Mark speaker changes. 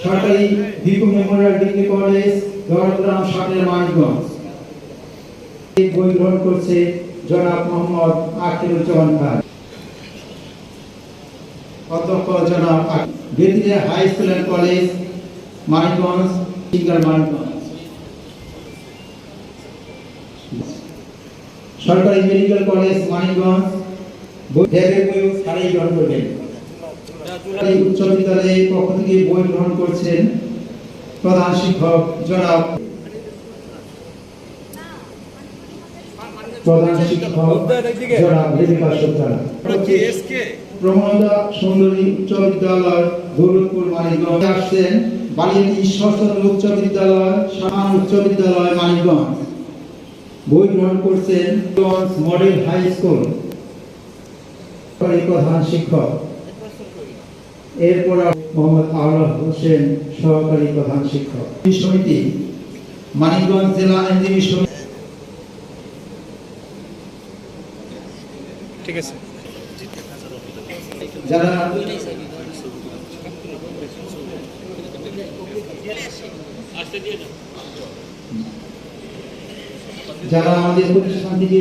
Speaker 1: সরকারি Bhiku Memorial degree college গড়গ্রাম সামনের মানিকগঞ্জ। বই গ্রহণ করছে জনাব মোহাম্মদ আকিরুজ্জামান খান। অধ্যক্ষ জনাব Betija high school and college Manikganj Singair Manikganj. সরকারি মেডিকেল কলেজ মানিকগঞ্জ ডেবের বই তারাই গ্রহণ করবেন। উচ্চ বিদ্যালয়ের পক্ষ থেকে বই গ্রহণ করছেন প্রধান শিক্ষক জনাব রেবিকা সুলতানা। প্রমোদা সুন্দরী উচ্চ বিদ্যালয় গৌরবপুর মানিকগঞ্জ আসছেন বালিয়াটি সরস্বতী উচ্চ বিদ্যালয় সামান উচ্চ বিদ্যালয় মানিকগঞ্জ। বই গ্রহণ করছেন মডেল হাই স্কুল প্রধান শিক্ষক। এরপর মোহাম্মদ আওয়াল হোসেন সহকারী প্রধান শিক্ষক। সমিতি মানিকগঞ্জ জেলা আইনজীবী সমিতি। ঠিক আছে, যারা আমাদের প্রতিষ্ঠান থেকে